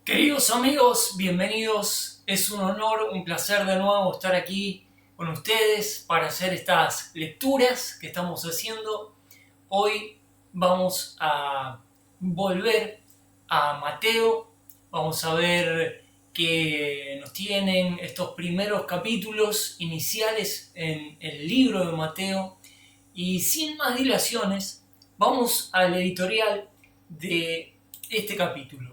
Queridos amigos, bienvenidos. Es un honor, un placer de nuevo estar aquí con ustedes para hacer estas lecturas que estamos haciendo. Hoy vamos a volver a Mateo. Vamos a ver qué nos tienen estos primeros capítulos iniciales en el libro de Mateo. Y sin más dilaciones, vamos al editorial de este capítulo.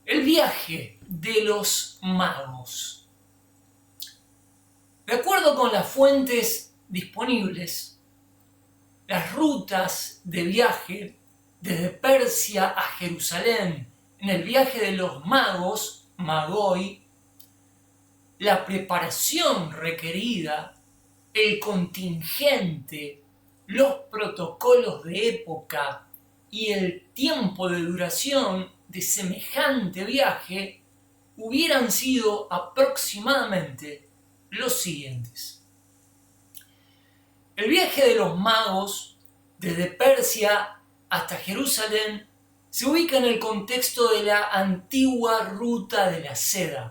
El viaje de los magos. De acuerdo con las fuentes disponibles, las rutas de viaje desde Persia a Jerusalén en el viaje de los magos, magoi, la preparación requerida, el contingente, los protocolos de época y el tiempo de duración de semejante viaje hubieran sido aproximadamente los siguientes. El viaje de los magos desde Persia hasta Jerusalén se ubica en el contexto de la antigua ruta de la seda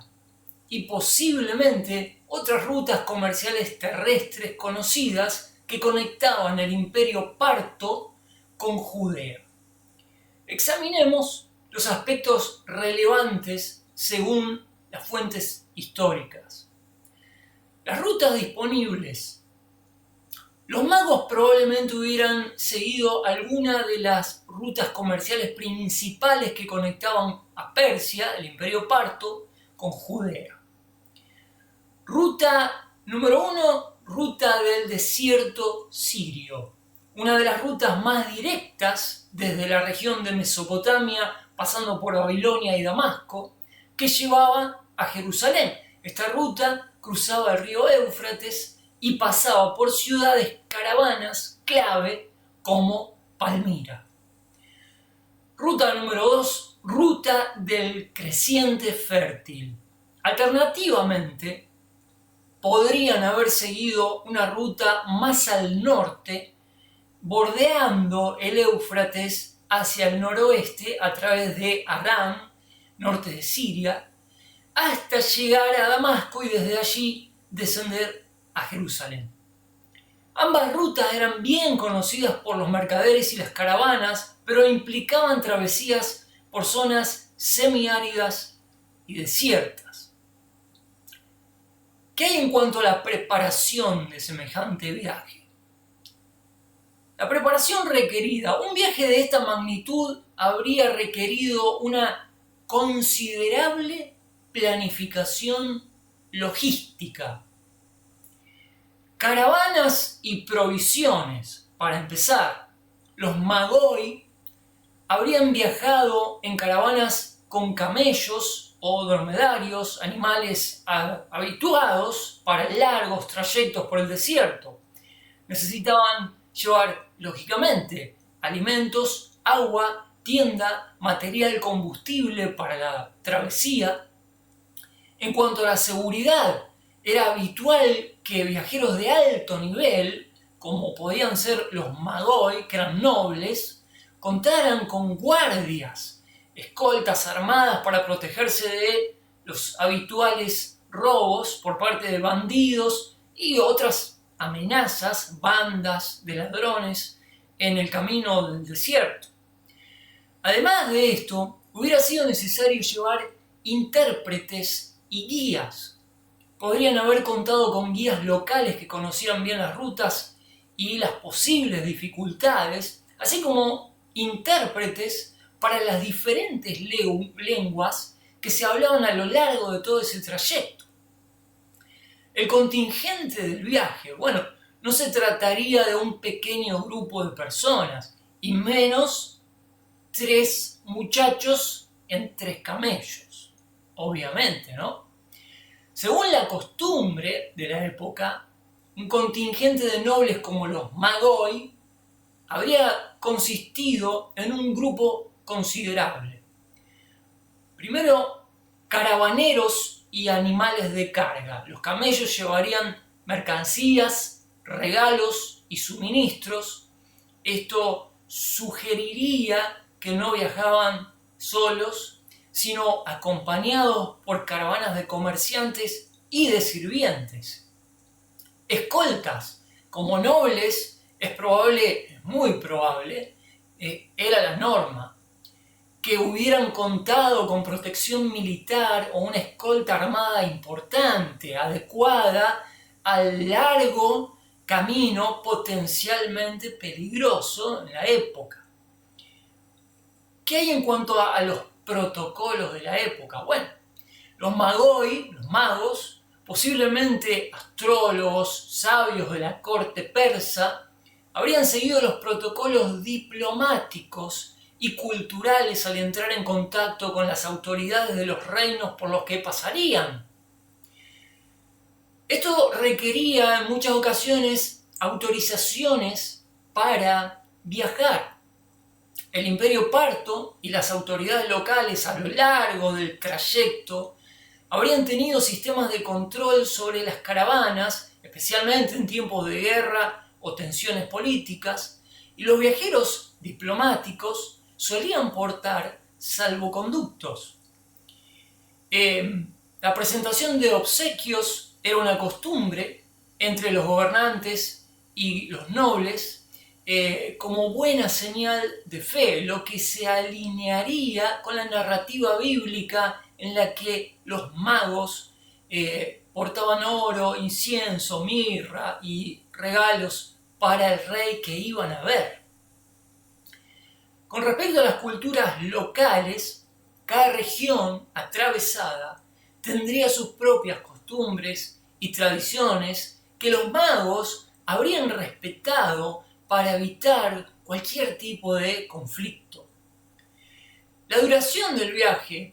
y posiblemente otras rutas comerciales terrestres conocidas que conectaban el imperio parto con Judea. Examinemos los aspectos relevantes según las fuentes históricas. Las rutas disponibles. Los magos probablemente hubieran seguido alguna de las rutas comerciales principales que conectaban a Persia, el imperio parto, con Judea. Ruta número 1, ruta del desierto sirio. Una de las rutas más directas desde la región de Mesopotamia, pasando por Babilonia y Damasco, que llevaba a Jerusalén. Esta ruta cruzaba el río Éufrates y pasaba por ciudades caravanas clave como Palmira. Ruta número 2, ruta del creciente fértil. Alternativamente, podrían haber seguido una ruta más al norte, bordeando el Éufrates hacia el noroeste a través de Aram, norte de Siria, hasta llegar a Damasco y desde allí descender a Jerusalén. Ambas rutas eran bien conocidas por los mercaderes y las caravanas, pero implicaban travesías por zonas semiáridas y desiertas. ¿Qué hay en cuanto a la preparación de semejante viaje? La preparación requerida. Un viaje de esta magnitud habría requerido una considerable planificación logística. Caravanas y provisiones. Para empezar, los magoi habrían viajado en caravanas con camellos o dromedarios, animales habituados para largos trayectos por el desierto. Necesitaban llevar, lógicamente, alimentos, agua, tienda, material combustible para la travesía. En cuanto a la seguridad, era habitual que viajeros de alto nivel, como podían ser los magoi, que eran nobles, contaran con guardias, escoltas armadas para protegerse de los habituales robos por parte de bandidos y otras amenazas, bandas de ladrones en el camino del desierto. Además de esto, hubiera sido necesario llevar intérpretes y guías. Podrían haber contado con guías locales que conocieran bien las rutas y las posibles dificultades, así como intérpretes para las diferentes lenguas que se hablaban a lo largo de todo ese trayecto. El contingente del viaje, no se trataría de un pequeño grupo de personas, y menos 3 muchachos en 3 camellos, obviamente, ¿no? Según la costumbre de la época, un contingente de nobles como los magoi habría consistido en un grupo considerable. Primero, caravaneros y animales de carga. Los camellos llevarían mercancías, regalos y suministros. Esto sugeriría que no viajaban solos, sino acompañados por caravanas de comerciantes y de sirvientes. Escoltas, como nobles, es muy probable, era la norma. Que hubieran contado con protección militar o una escolta armada importante, adecuada al largo camino potencialmente peligroso en la época. ¿Qué hay en cuanto a los protocolos de la época? Bueno, los magos, posiblemente astrólogos, sabios de la corte persa, habrían seguido los protocolos diplomáticos y culturales al entrar en contacto con las autoridades de los reinos por los que pasarían. Esto requería en muchas ocasiones autorizaciones para viajar. El Imperio Parto y las autoridades locales a lo largo del trayecto habrían tenido sistemas de control sobre las caravanas, especialmente en tiempos de guerra o tensiones políticas, y los viajeros diplomáticos solían portar salvoconductos. La presentación de obsequios era una costumbre entre los gobernantes y los nobles, como buena señal de fe, lo que se alinearía con la narrativa bíblica en la que los magos portaban oro, incienso, mirra y regalos para el rey que iban a ver. Con respecto a las culturas locales, cada región atravesada tendría sus propias costumbres y tradiciones que los magos habrían respetado para evitar cualquier tipo de conflicto. La duración del viaje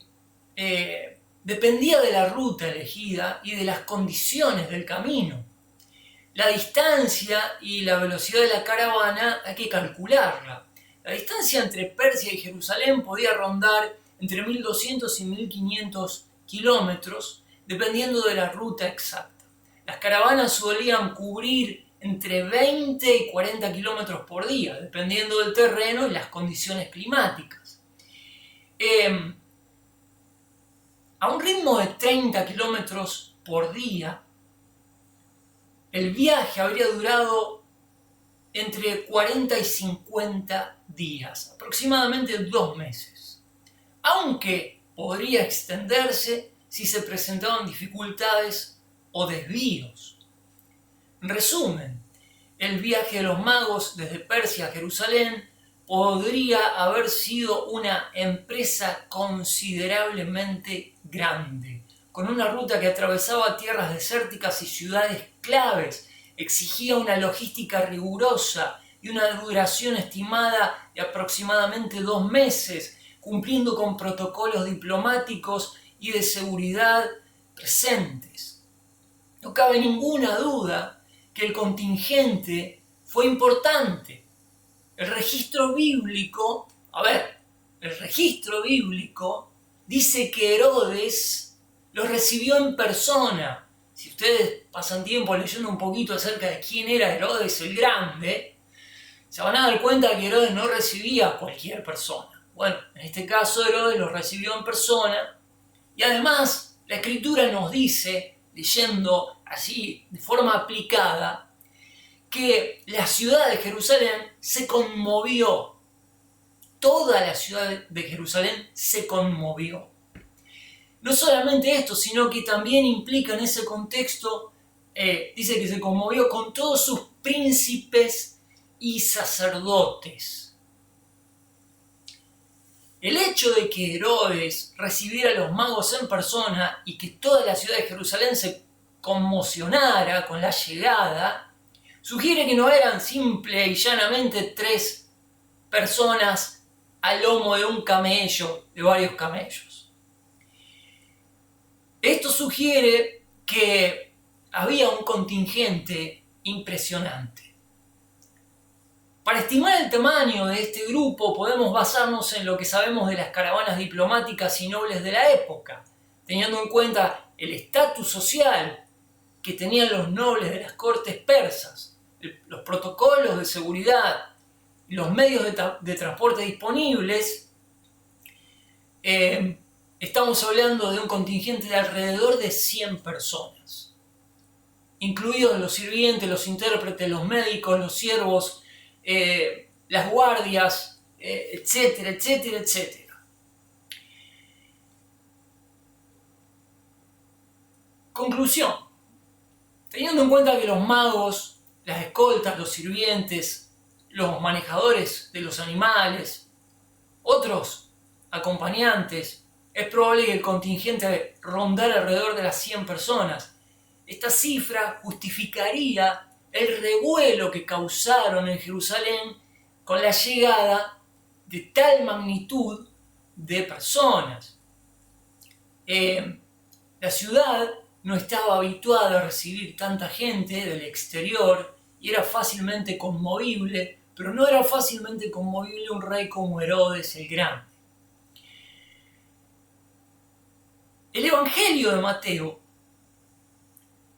dependía de la ruta elegida y de las condiciones del camino. La distancia y la velocidad de la caravana hay que calcularla. La distancia entre Persia y Jerusalén podía rondar entre 1200 y 1500 kilómetros, dependiendo de la ruta exacta. Las caravanas solían cubrir entre 20 y 40 kilómetros por día, dependiendo del terreno y las condiciones climáticas. A un ritmo de 30 kilómetros por día, el viaje habría durado entre 40 y 50 días, aproximadamente 2 meses, aunque podría extenderse si se presentaban dificultades o desvíos. En resumen, el viaje de los magos desde Persia a Jerusalén podría haber sido una empresa considerablemente grande, con una ruta que atravesaba tierras desérticas y ciudades claves, exigía una logística rigurosa y una duración estimada de aproximadamente 2 meses, cumpliendo con protocolos diplomáticos y de seguridad presentes. No cabe ninguna duda que el contingente fue importante. El registro bíblico dice que Herodes los recibió en persona. Si ustedes pasan tiempo leyendo un poquito acerca de quién era Herodes el Grande, se van a dar cuenta que Herodes no recibía a cualquier persona. Bueno, en este caso Herodes los recibió en persona, y además la Escritura nos dice, leyendo así de forma aplicada, que la ciudad de Jerusalén se conmovió. Toda la ciudad de Jerusalén se conmovió. No solamente esto, sino que también implica en ese contexto, dice que se conmovió con todos sus príncipes y sacerdotes. El hecho de que Herodes recibiera a los magos en persona y que toda la ciudad de Jerusalén se conmocionara con la llegada, sugiere que no eran simple y llanamente 3 personas al lomo de un camello, de varios camellos. Esto sugiere que había un contingente impresionante. Para estimar el tamaño de este grupo podemos basarnos en lo que sabemos de las caravanas diplomáticas y nobles de la época, teniendo en cuenta el estatus social que tenían los nobles de las cortes persas, los protocolos de seguridad y los medios de transporte disponibles. estamos hablando de un contingente de alrededor de 100 personas, incluidos los sirvientes, los intérpretes, los médicos, los siervos, las guardias, etcétera, etcétera, etcétera. Conclusión. Teniendo en cuenta que los magos, las escoltas, los sirvientes, los manejadores de los animales, otros acompañantes, es probable que el contingente rondara alrededor de las 100 personas. Esta cifra justificaría el revuelo que causaron en Jerusalén con la llegada de tal magnitud de personas. La ciudad no estaba habituada a recibir tanta gente del exterior y era fácilmente conmovible, pero no era fácilmente conmovible un rey como Herodes el Grande. El Evangelio de Mateo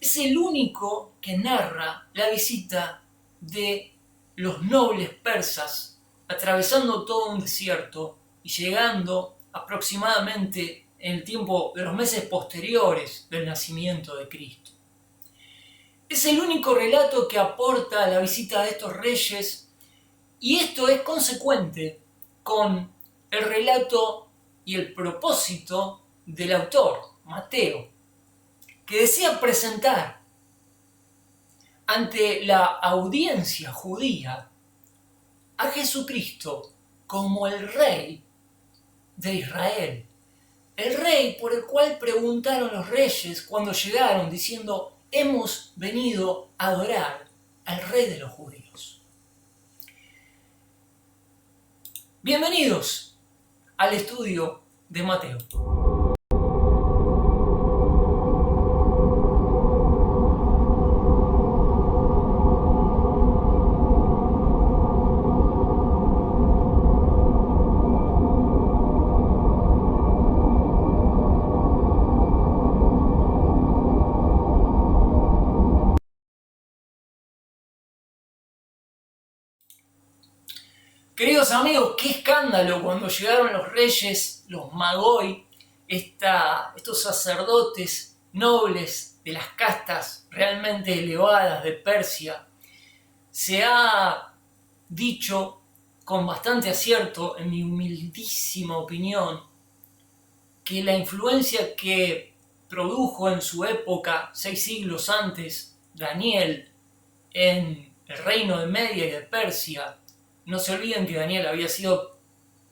es el único que narra la visita de los nobles persas atravesando todo un desierto y llegando aproximadamente en el tiempo de los meses posteriores del nacimiento de Cristo. Es el único relato que aporta la visita de estos reyes y esto es consecuente con el relato y el propósito del autor, Mateo, que desea presentar ante la audiencia judía a Jesucristo como el Rey de Israel. El Rey por el cual preguntaron los reyes cuando llegaron diciendo: hemos venido a adorar al Rey de los judíos. Bienvenidos al estudio de Mateo. Queridos amigos, qué escándalo cuando llegaron los reyes, los magoi, estos sacerdotes nobles de las castas realmente elevadas de Persia. Se ha dicho con bastante acierto, en mi humildísima opinión, que la influencia que produjo en su época, 6 siglos antes, Daniel en el reino de Media y de Persia. No se olviden que Daniel había sido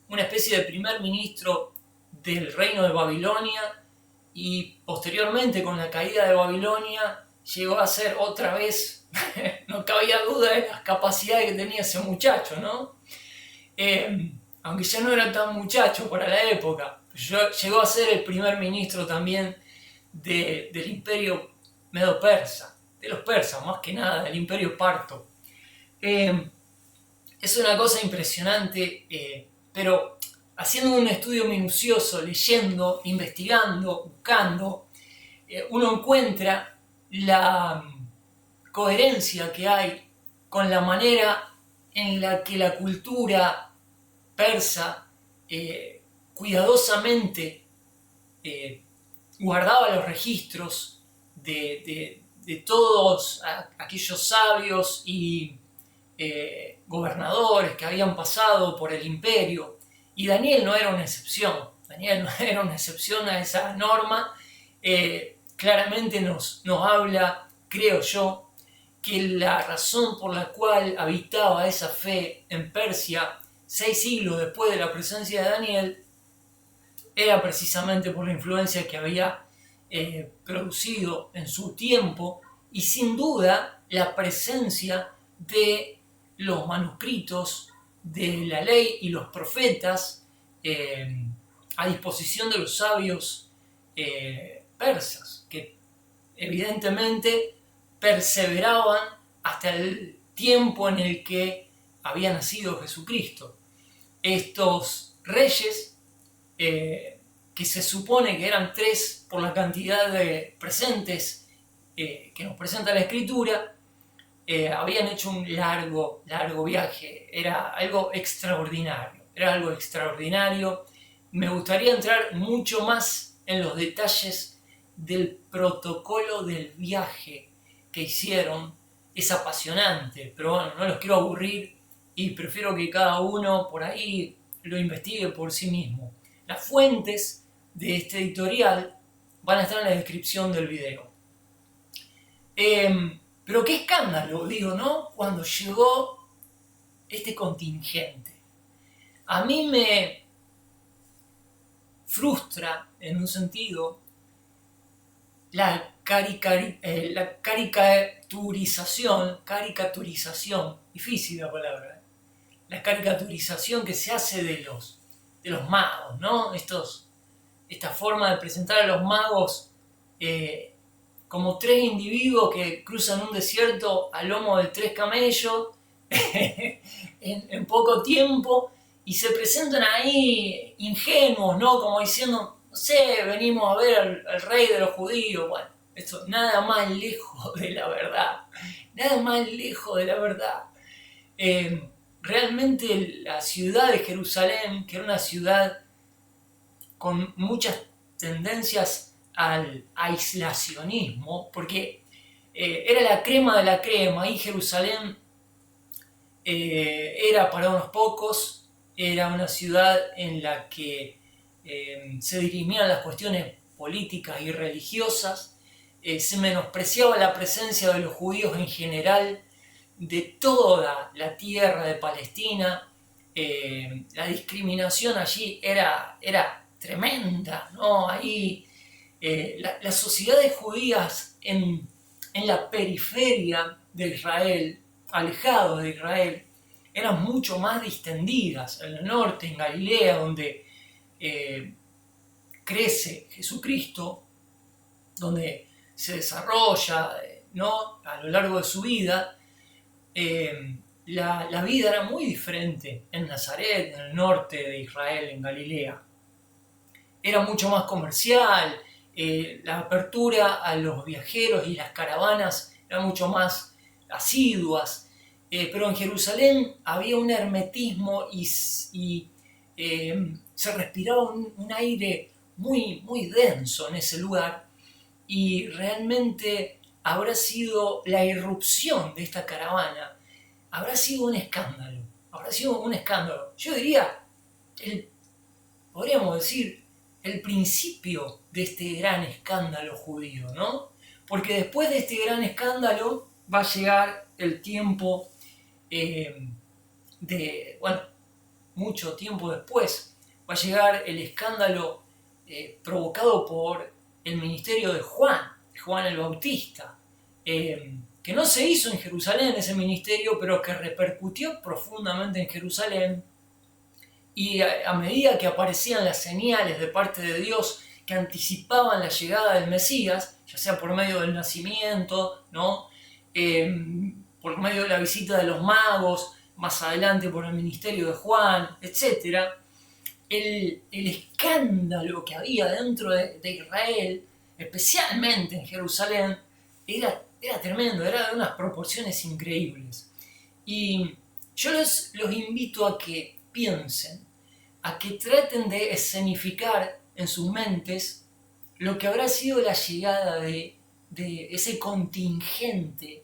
una especie de primer ministro del reino de Babilonia y posteriormente, con la caída de Babilonia, llegó a ser otra vez, no cabía duda de las capacidades que tenía ese muchacho, ¿no? Aunque ya no era tan muchacho para la época, llegó a ser el primer ministro también del imperio medo-persa, de los persas más que nada, del imperio parto. Es una cosa impresionante, pero haciendo un estudio minucioso, leyendo, investigando, buscando, uno encuentra la coherencia que hay con la manera en la que la cultura persa cuidadosamente guardaba los registros de todos aquellos sabios y gobernadores que habían pasado por el imperio, y Daniel no era una excepción. Daniel no era una excepción a esa norma. Claramente nos habla, creo yo, que la razón por la cual habitaba esa fe en Persia 6 siglos después de la presencia de Daniel era precisamente por la influencia que había producido en su tiempo, y sin duda la presencia de los manuscritos de la ley y los profetas a disposición de los sabios persas, que evidentemente perseveraban hasta el tiempo en el que había nacido Jesucristo. Estos reyes, que se supone que eran 3 por la cantidad de presentes que nos presenta la Escritura, habían hecho un largo viaje. Era algo extraordinario. me gustaría entrar mucho más en los detalles del protocolo del viaje que hicieron. Es apasionante, pero bueno, no los quiero aburrir y prefiero que cada uno por ahí lo investigue por sí mismo. Las fuentes de este editorial van a estar en la descripción del video. Pero qué escándalo, digo, ¿no? Cuando llegó este contingente. A mí me frustra, en un sentido, la caricaturización, difícil la palabra, la caricaturización que se hace de los magos, ¿no? Esta forma de presentar a los magos como tres individuos que cruzan un desierto al lomo de 3 camellos en poco tiempo y se presentan ahí ingenuos, ¿no? Como diciendo, no sé, venimos a ver al rey de los judíos. Bueno, esto nada más lejos de la verdad, nada más lejos de la verdad. Realmente la ciudad de Jerusalén, que era una ciudad con muchas tendencias al aislacionismo, porque era la crema de la crema, y Jerusalén era para unos pocos, era una ciudad en la que se dirimían las cuestiones políticas y religiosas, se menospreciaba la presencia de los judíos en general, de toda la tierra de Palestina. La discriminación allí era tremenda, ¿no? Ahí las sociedades judías en la periferia de Israel, alejados de Israel, eran mucho más distendidas. En el norte, en Galilea, donde crece Jesucristo, donde se desarrolla, ¿no? A lo largo de su vida, la vida era muy diferente en Nazaret, en el norte de Israel, en Galilea. Era mucho más comercial, la apertura a los viajeros y las caravanas eran mucho más asiduas, pero en Jerusalén había un hermetismo y se respiraba un aire muy, muy denso en ese lugar, y realmente habrá sido la irrupción de esta caravana, habrá sido un escándalo, Yo diría, podríamos decir, el principio de este gran escándalo judío, ¿no? Porque después de este gran escándalo va a llegar el tiempo mucho tiempo después, va a llegar el escándalo provocado por el ministerio de Juan el Bautista, que no se hizo en Jerusalén ese ministerio, pero que repercutió profundamente en Jerusalén. Y a medida que aparecían las señales de parte de Dios que anticipaban la llegada del Mesías, ya sea por medio del nacimiento, ¿no? Por medio de la visita de los magos, más adelante por el ministerio de Juan, etc., el escándalo que había dentro de Israel, especialmente en Jerusalén, era tremendo, era de unas proporciones increíbles. Y yo los invito a que piensen, a que traten de escenificar en sus mentes lo que habrá sido la llegada de ese contingente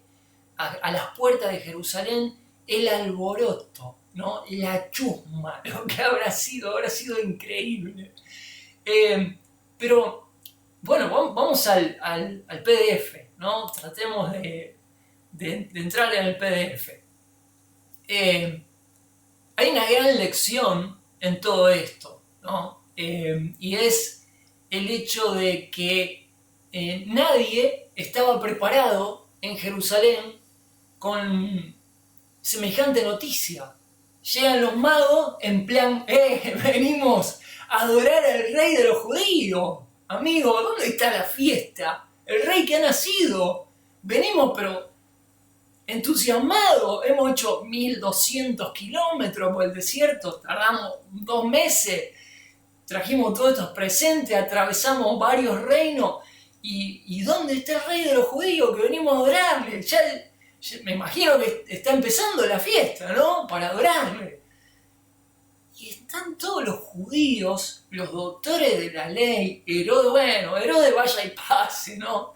a las puertas de Jerusalén, el alboroto, ¿no? La chusma, lo que habrá sido increíble. Pero bueno, vamos al PDF, ¿no? Tratemos de entrar en el PDF. Hay una gran lección en todo esto, ¿no? Y es el hecho de que nadie estaba preparado en Jerusalén con semejante noticia. Llegan los magos en plan, venimos a adorar al rey de los judíos. Amigo, ¿dónde está la fiesta? El rey que ha nacido. Venimos, pero entusiasmados. Hemos hecho 1200 kilómetros por el desierto. Tardamos 2 meses. Trajimos todos estos presentes. Atravesamos varios reinos. ¿Y dónde está el rey de los judíos que venimos a adorarle? Ya me imagino que está empezando la fiesta, ¿no? Para adorarle. y están todos los judíos, los doctores de la ley, Herodes vaya y pase, ¿no?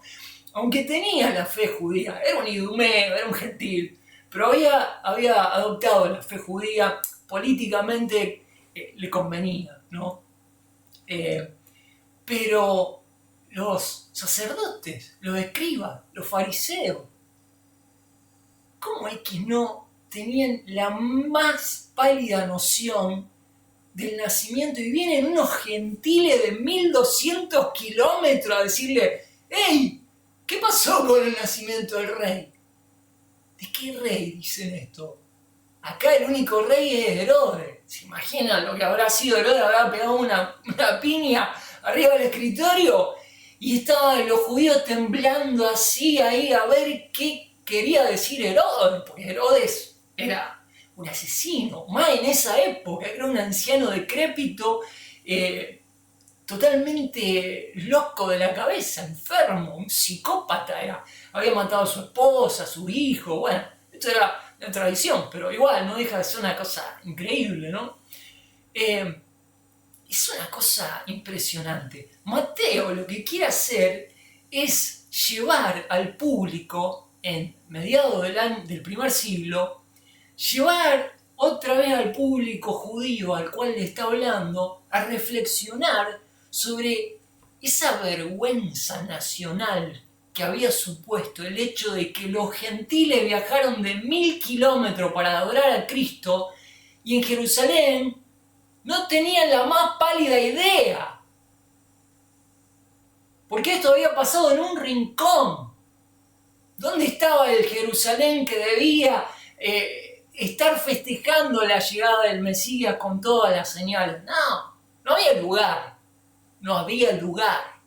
Aunque tenía la fe judía, era un idumeo, era un gentil, pero había adoptado la fe judía, políticamente le convenía, ¿no? Pero los sacerdotes, los escribas, los fariseos, ¿cómo es que no tenían la más pálida noción del nacimiento? Y vienen unos gentiles de 1200 kilómetros a decirle: ¡Ey! ¿Qué pasó con el nacimiento del rey? ¿De qué rey dicen esto? Acá el único rey es Herodes. ¿Se imaginan lo que habrá sido Herodes? Habrá pegado una piña arriba del escritorio y estaban los judíos temblando así ahí a ver qué quería decir Herodes, porque Herodes era un asesino, más en esa época, era un anciano decrépito, totalmente loco de la cabeza, enfermo, un psicópata era. Había matado a su esposa, a su hijo, bueno, esto era la tradición, pero igual no deja de ser una cosa increíble, ¿no? Es una cosa impresionante. Mateo lo que quiere hacer es llevar al público, en mediados del primer siglo, llevar otra vez al público judío al cual le está hablando a reflexionar sobre esa vergüenza nacional que había supuesto el hecho de que los gentiles viajaron de 1000 kilómetros para adorar a Cristo y en Jerusalén no tenían la más pálida idea. Porque esto había pasado en un rincón. ¿Dónde estaba el Jerusalén que debía estar festejando la llegada del Mesías con todas las señales? No había lugar. No había lugar.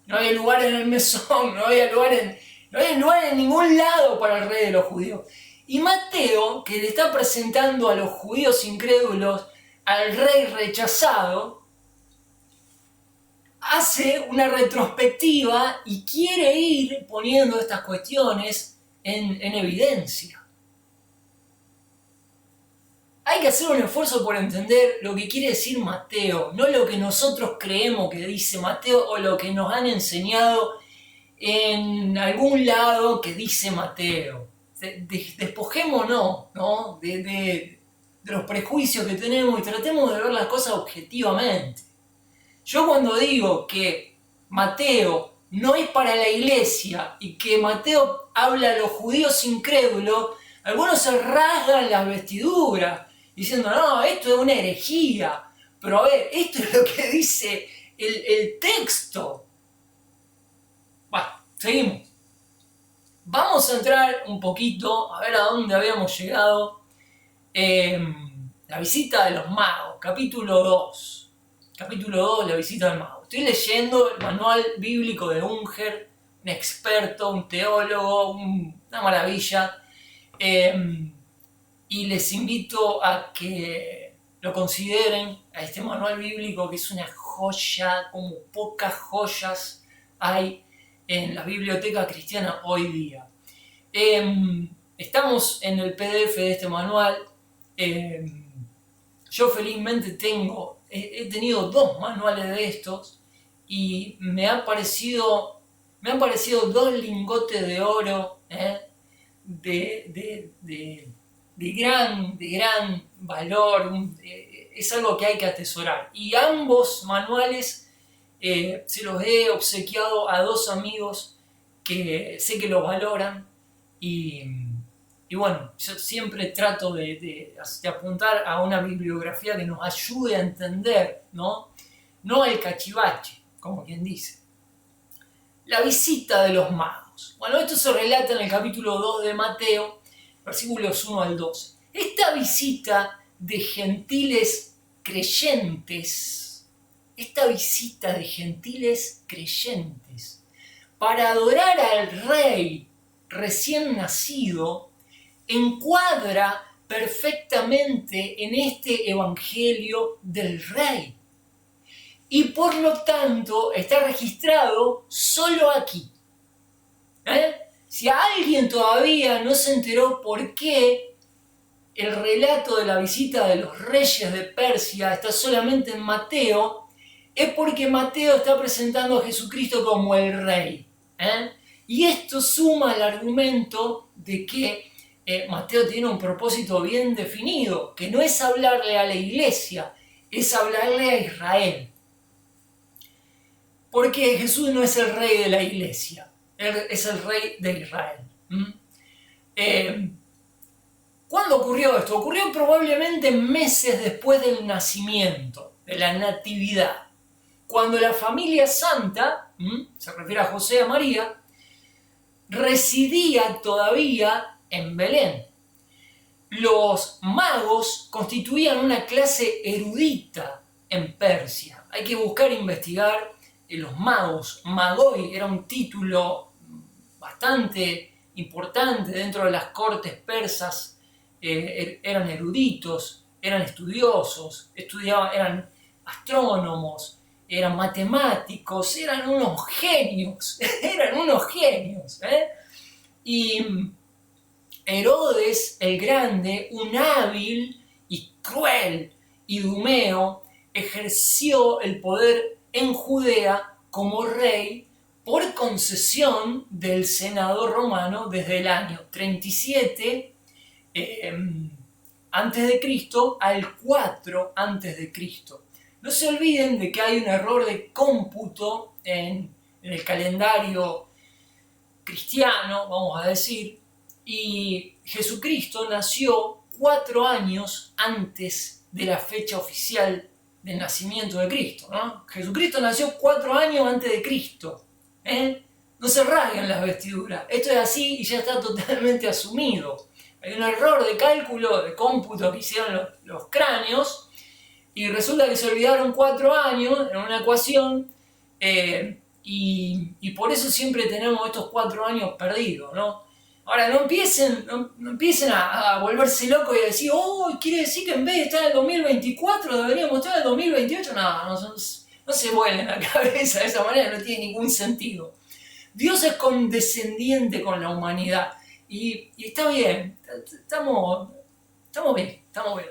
No había lugar en el mesón, no había lugar en ningún lado para el rey de los judíos. Y Mateo, que le está presentando a los judíos incrédulos al rey rechazado, hace una retrospectiva y quiere ir poniendo estas cuestiones en evidencia. Hay que hacer un esfuerzo por entender lo que quiere decir Mateo, no lo que nosotros creemos que dice Mateo o lo que nos han enseñado en algún lado que dice Mateo. Despojémonos, ¿no? de los prejuicios que tenemos y tratemos de ver las cosas objetivamente. Yo cuando digo que Mateo no es para la iglesia y que Mateo habla a los judíos incrédulos, algunos se rasgan las vestiduras diciendo: no, esto es una herejía. Pero a ver, esto es lo que dice el texto. Bueno, seguimos. Vamos a entrar un poquito a ver a dónde habíamos llegado. La visita de los magos, capítulo 2. Capítulo 2, la visita del mago. Estoy leyendo el manual bíblico de Unger, un experto, un teólogo, una maravilla. Y les invito a que lo consideren, a este manual bíblico, que es una joya, como pocas joyas hay en la biblioteca cristiana hoy día. Estamos en el PDF de este manual. Yo felizmente he tenido 2 manuales de estos y me han parecido 2 lingotes de oro de gran valor. Es algo que hay que atesorar. Y ambos manuales se los he obsequiado a 2 amigos que sé que los valoran y bueno, yo siempre trato de apuntar a una bibliografía que nos ayude a entender, ¿no? No el cachivache, como quien dice. La visita de los magos. Bueno, esto se relata en el capítulo 2 de Mateo, versículos 1 al 12. Esta visita de gentiles creyentes, para adorar al rey recién nacido, encuadra perfectamente en este evangelio del rey. Y por lo tanto está registrado solo aquí. Si alguien todavía no se enteró por qué el relato de la visita de los reyes de Persia está solamente en Mateo, es porque Mateo está presentando a Jesucristo como el rey. Y esto suma al argumento de que Mateo tiene un propósito bien definido, que no es hablarle a la iglesia, es hablarle a Israel. Porque Jesús no es el rey de la iglesia, es el rey de Israel. ¿Cuándo ocurrió esto? Ocurrió probablemente meses después del nacimiento, de la natividad. Cuando la familia santa, se refiere a José y a María, residía todavía en Belén. Los magos constituían una clase erudita en Persia. Hay que buscar e investigar los magos. Magoi era un título bastante importante dentro de las cortes persas. Eran eruditos, eran estudiosos, eran astrónomos, eran matemáticos, eran unos genios, Y Herodes el Grande, un hábil y cruel idumeo, ejerció el poder en Judea como rey por concesión del Senado romano desde el año 37 antes de Cristo al 4 antes de Cristo. No se olviden de que hay un error de cómputo en el calendario cristiano, vamos a decir, y Jesucristo nació 4 años antes de la fecha oficial del nacimiento de Cristo, ¿no? Jesucristo nació 4 años antes de Cristo. No se rasguen las vestiduras, esto es así y ya está totalmente asumido. Hay un error de cálculo, de cómputo que hicieron los cráneos y resulta que se olvidaron 4 años en una ecuación y por eso siempre tenemos estos 4 años perdidos, ¿no? Ahora, no empiecen a volverse locos y a decir, quiere decir que en vez de estar en el 2024 deberíamos estar en el 2028. No se vuelen la cabeza de esa manera, no tiene ningún sentido. Dios es condescendiente con la humanidad y está bien, estamos bien,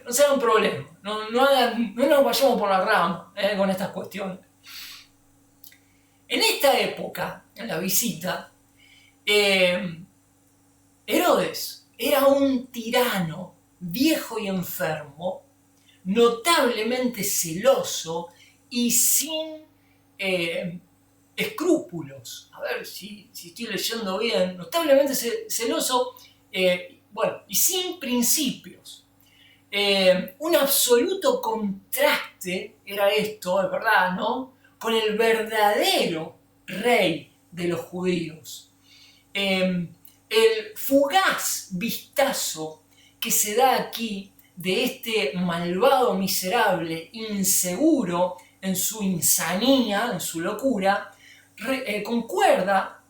no se hagan problemas, no nos vayamos por la rama con estas cuestiones. En esta época, en la visita, Herodes era un tirano viejo y enfermo, notablemente celoso y sin escrúpulos. A ver si estoy leyendo bien. Notablemente celoso y sin principios. Un absoluto contraste era esto, es verdad, ¿no? Con el verdadero rey de los judíos. El fugaz vistazo que se da aquí de este malvado miserable, inseguro en su insanía, en su locura, concuerda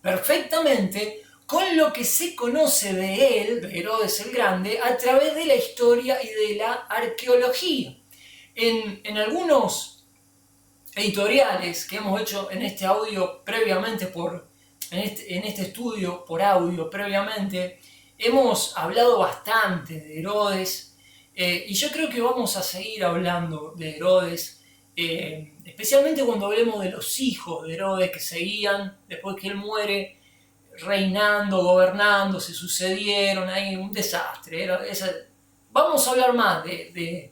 perfectamente con lo que se conoce de él, de Herodes el Grande, a través de la historia y de la arqueología. En algunos editoriales que hemos hecho en este audio previamente, en este estudio por audio previamente, hemos hablado bastante de Herodes y yo creo que vamos a seguir hablando de Herodes, especialmente cuando hablemos de los hijos de Herodes que seguían después que él muere, reinando, gobernando, se sucedieron, hay un desastre. Vamos a hablar más de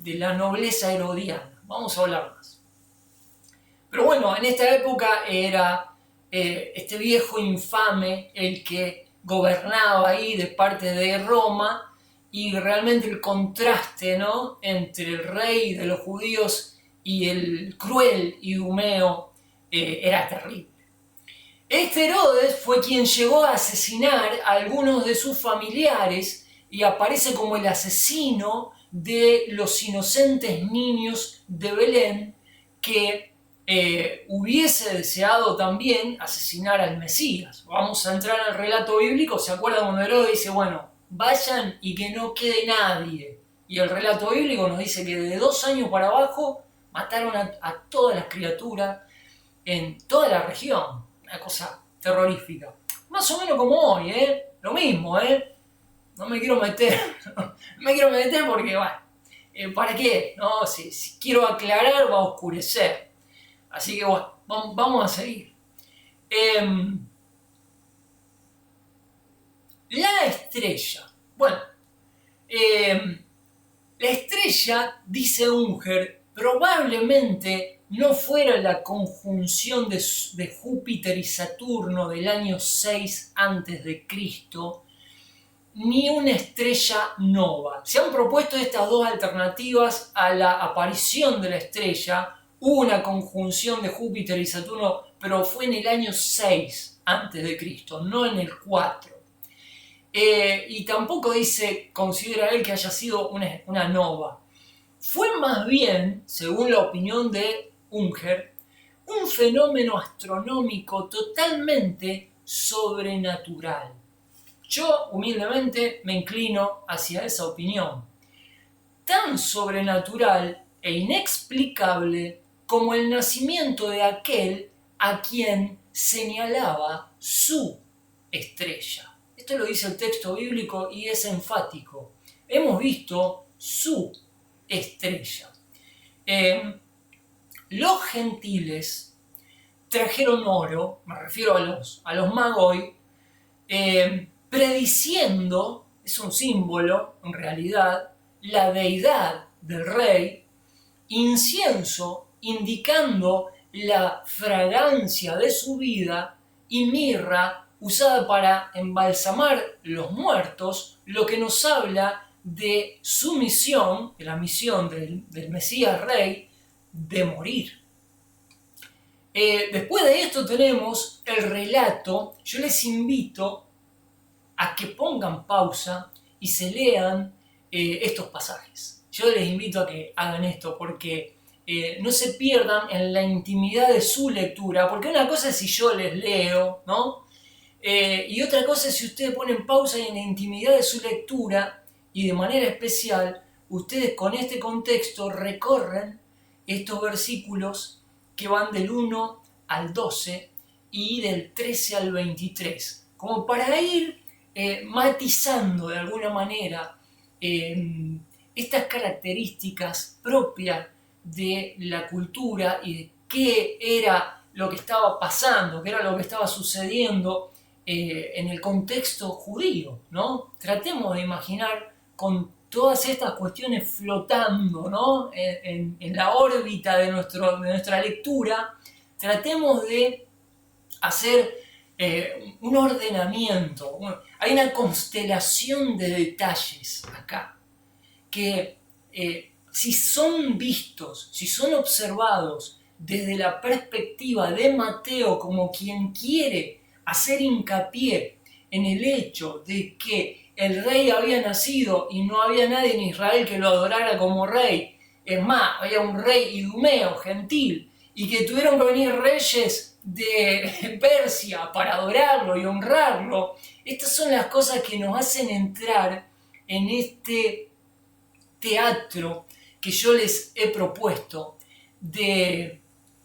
la nobleza herodiana, vamos a hablar más. Pero bueno, en esta época era este viejo infame el que gobernaba ahí de parte de Roma, y realmente el contraste, ¿no?, entre el rey de los judíos y el cruel idumeo era terrible. Este Herodes fue quien llegó a asesinar a algunos de sus familiares y aparece como el asesino de los inocentes niños de Belén que hubiese deseado también asesinar al Mesías. Vamos a entrar al relato bíblico. ¿Se acuerdan cuando Herodes dice, bueno, vayan y que no quede nadie? Y el relato bíblico nos dice que de 2 años para abajo mataron a todas las criaturas en toda la región. Una cosa terrorífica. Más o menos como hoy, lo mismo, no me quiero meter, no me quiero meter porque, bueno, ¿para qué? ¿No? Si quiero aclarar va a oscurecer. Así que bueno, vamos a seguir. La estrella. Bueno, la estrella, dice Unger, probablemente no fuera la conjunción de Júpiter y Saturno del año 6 a.C., ni una estrella nova. Se han propuesto estas dos alternativas a la aparición de la estrella, una conjunción de Júpiter y Saturno, pero fue en el año 6 a.C., no en el 4. Y tampoco considera él que haya sido una nova. Fue más bien, según la opinión de Unger, un fenómeno astronómico totalmente sobrenatural. Yo, humildemente, me inclino hacia esa opinión. Tan sobrenatural e inexplicable como el nacimiento de aquel a quien señalaba su estrella. Esto lo dice el texto bíblico y es enfático. Hemos visto su estrella. Los gentiles trajeron oro, me refiero a los magoi, prediciendo, es un símbolo en realidad, la deidad del rey, incienso indicando la fragancia de su vida y mirra usada para embalsamar los muertos, lo que nos habla de su misión, de la misión del Mesías Rey, de morir. Después de esto tenemos el relato. Yo les invito a que pongan pausa y se lean estos pasajes. Yo les invito a que hagan esto porque no se pierdan en la intimidad de su lectura, porque una cosa es si yo les leo, ¿no? Y otra cosa es si ustedes ponen pausa y en la intimidad de su lectura y de manera especial, ustedes con este contexto recorren estos versículos que van del 1 al 12 y del 13 al 23, como para ir matizando de alguna manera estas características propias de la cultura y de qué era lo que estaba pasando, qué era lo que estaba sucediendo en el contexto judío, ¿no? Tratemos de imaginar con todas estas cuestiones flotando, ¿no? en la órbita de nuestra lectura, tratemos de hacer un ordenamiento. Hay una constelación de detalles acá que si son vistos, si son observados desde la perspectiva de Mateo como quien quiere hacer hincapié en el hecho de que el rey había nacido y no había nadie en Israel que lo adorara como rey, es más, había un rey idumeo, gentil, y que tuvieron que venir reyes de Persia para adorarlo y honrarlo. Estas son las cosas que nos hacen entrar en este teatro que yo les he propuesto de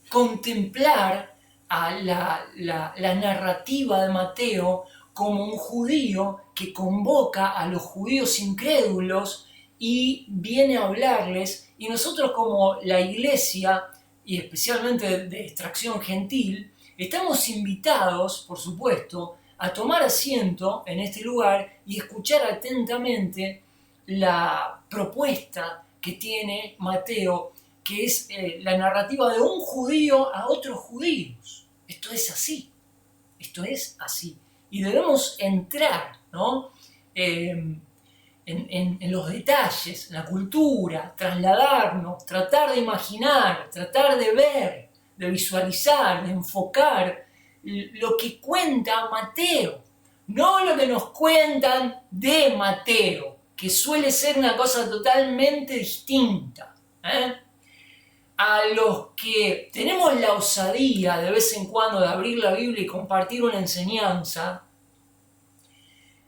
contemplar a la narrativa de Mateo como un judío que convoca a los judíos incrédulos y viene a hablarles, y nosotros como la iglesia, y especialmente de extracción gentil, estamos invitados, por supuesto, a tomar asiento en este lugar y escuchar atentamente la propuesta que tiene Mateo, que es la narrativa de un judío a otros judíos. Esto es así, y debemos entrar, ¿no? en los detalles, la cultura, trasladarnos, tratar de imaginar, tratar de ver, de visualizar, de enfocar lo que cuenta Mateo, no lo que nos cuentan de Mateo, que suele ser una cosa totalmente distinta. A los que tenemos la osadía de vez en cuando de abrir la Biblia y compartir una enseñanza,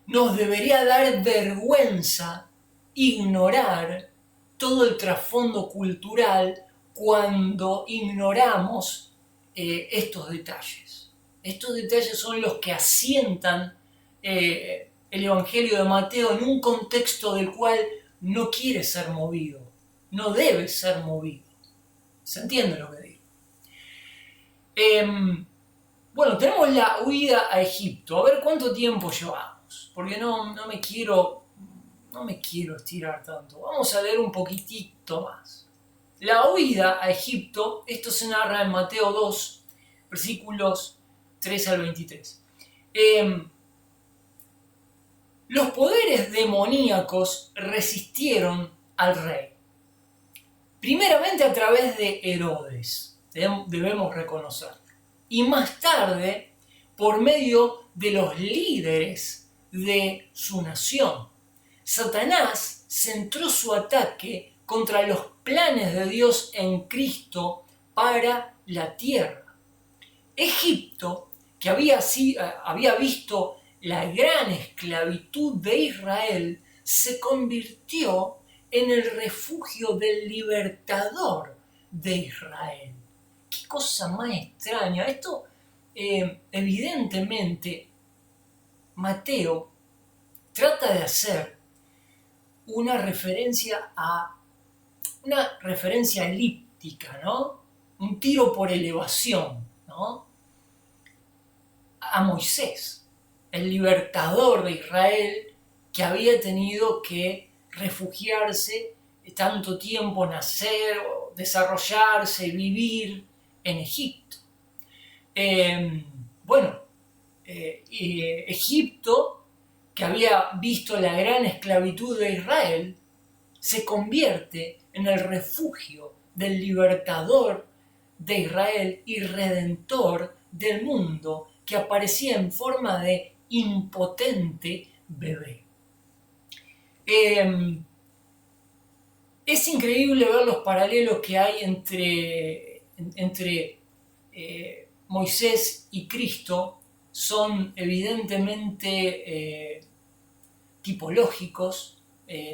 nos debería dar vergüenza ignorar todo el trasfondo cultural cuando ignoramos estos detalles. Estos detalles son los que asientan el Evangelio de Mateo en un contexto del cual no quiere ser movido, no debe ser movido. ¿Se entiende lo que digo? Bueno, tenemos la huida a Egipto. A ver cuánto tiempo llevamos, porque no me quiero estirar tanto. Vamos a leer un poquitito más. La huida a Egipto, esto se narra en Mateo 2, versículos 3 al 23. Los poderes demoníacos resistieron al rey. Primeramente a través de Herodes, debemos reconocerlo. Y más tarde, por medio de los líderes de su nación. Satanás centró su ataque contra los planes de Dios en Cristo para la tierra. Egipto, que había visto la gran esclavitud de Israel, se convirtió en el refugio del libertador de Israel. ¡Qué cosa más extraña! Esto, evidentemente, Mateo trata de hacer una referencia elíptica, ¿no? Un tiro por elevación, ¿no? A Moisés, el libertador de Israel, que había tenido que refugiarse tanto tiempo, nacer, desarrollarse, vivir en Egipto. Egipto, que había visto la gran esclavitud de Israel, se convierte en el refugio del libertador de Israel y redentor del mundo, que aparecía en forma de impotente bebé. Es increíble ver los paralelos que hay entre Moisés y Cristo. Son evidentemente tipológicos.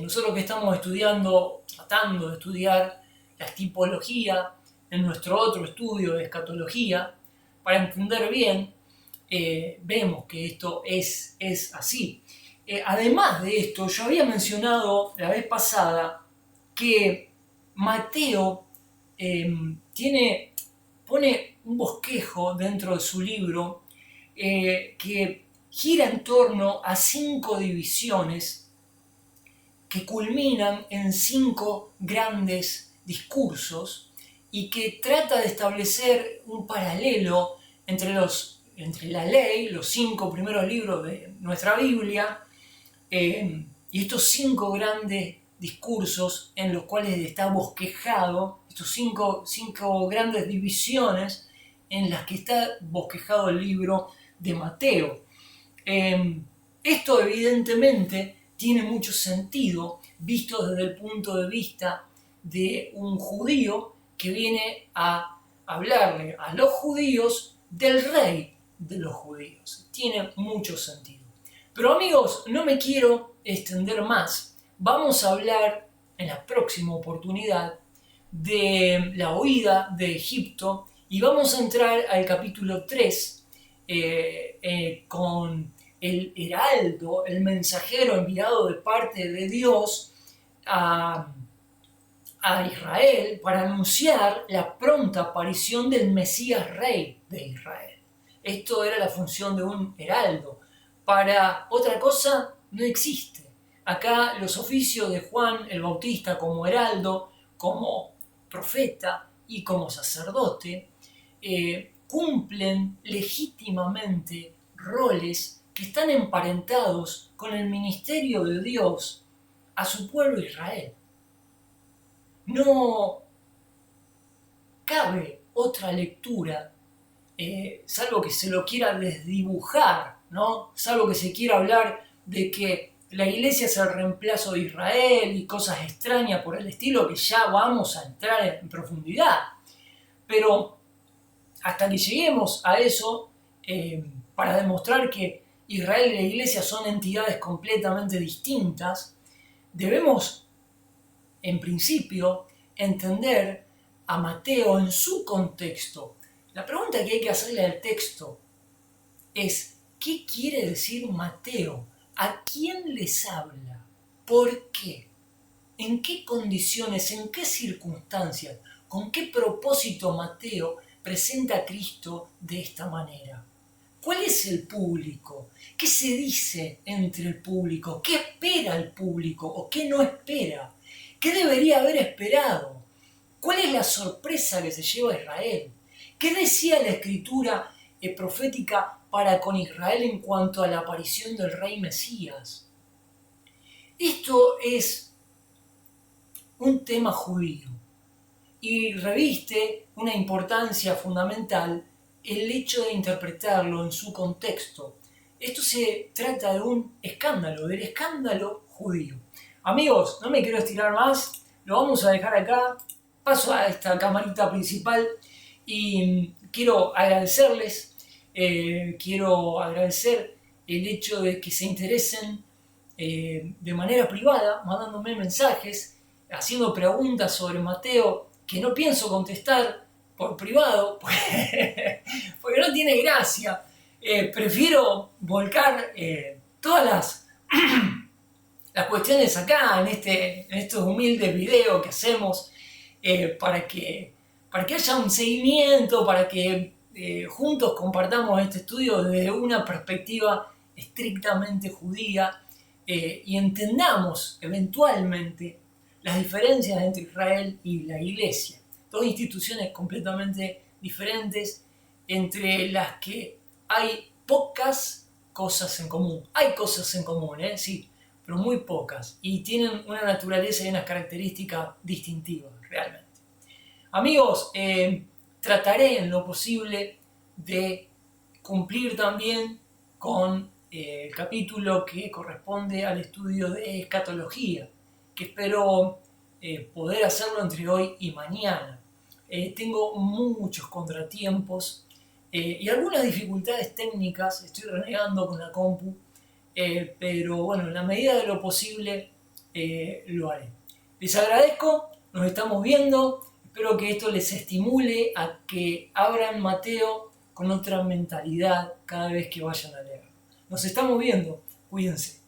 Nosotros que estamos tratando de estudiar la tipología en nuestro otro estudio de escatología, para entender bien, vemos que esto es así. Además de esto, yo había mencionado la vez pasada que Mateo pone un bosquejo dentro de su libro que gira en torno a 5 divisiones que culminan en 5 grandes discursos y que trata de establecer un paralelo entre la ley, los 5 primeros libros de nuestra Biblia, y estos 5 grandes discursos en los cuales está bosquejado, estos 5 grandes divisiones en las que está bosquejado el libro de Mateo. Esto evidentemente tiene mucho sentido visto desde el punto de vista de un judío que viene a hablarle a los judíos del rey de los judíos. Tiene mucho sentido. Pero amigos, no me quiero extender más. Vamos a hablar en la próxima oportunidad de la huida de Egipto y vamos a entrar al capítulo 3 con el heraldo, el mensajero enviado de parte de Dios a Israel para anunciar la pronta aparición del Mesías Rey de Israel. Esto era la función de un heraldo. Para otra cosa no existe. Acá los oficios de Juan el Bautista como heraldo, como profeta y como sacerdote cumplen legítimamente roles que están emparentados con el ministerio de Dios a su pueblo Israel. No cabe otra lectura, salvo que se lo quiera desdibujar, ¿no? Salvo que se quiera hablar de que la iglesia es el reemplazo de Israel y cosas extrañas por el estilo, que ya vamos a entrar en profundidad. Pero hasta que lleguemos a eso, para demostrar que Israel y la iglesia son entidades completamente distintas, debemos, en principio, entender a Mateo en su contexto. La pregunta que hay que hacerle al texto es: ¿qué quiere decir Mateo ¿A quién les habla? ¿Por qué? ¿En qué condiciones, en qué circunstancias, con qué propósito Mateo presenta a Cristo de esta manera? ¿Cuál es el público? ¿Qué se dice entre el público? ¿Qué espera el público o qué no espera? ¿Qué debería haber esperado? ¿Cuál es la sorpresa que se lleva a Israel? ¿Qué decía la escritura profética para con Israel en cuanto a la aparición del rey Mesías? Esto es un tema judío y reviste una importancia fundamental el hecho de interpretarlo en su contexto. Esto se trata de un escándalo, del escándalo judío. Amigos, no me quiero estirar más, lo vamos a dejar acá. Paso a esta camarita principal y quiero agradecerles, quiero agradecer el hecho de que se interesen de manera privada, mandándome mensajes, haciendo preguntas sobre Mateo que no pienso contestar por privado, porque no tiene gracia. Prefiero volcar todas las cuestiones acá en estos humildes videos que hacemos para que haya un seguimiento, para que juntos compartamos este estudio desde una perspectiva estrictamente judía y entendamos eventualmente las diferencias entre Israel y la Iglesia. Dos instituciones completamente diferentes entre las que hay pocas cosas en común. Hay cosas en común, sí, pero muy pocas. Y tienen una naturaleza y unas características distintivas, realmente. Amigos, trataré en lo posible de cumplir también con el capítulo que corresponde al estudio de escatología, que espero poder hacerlo entre hoy y mañana. Tengo muchos contratiempos y algunas dificultades técnicas, estoy renegando con la compu, pero bueno, en la medida de lo posible lo haré. Les agradezco, nos estamos viendo, espero que esto les estimule a que abran Mateo con otra mentalidad cada vez que vayan a leer. Nos estamos viendo, cuídense.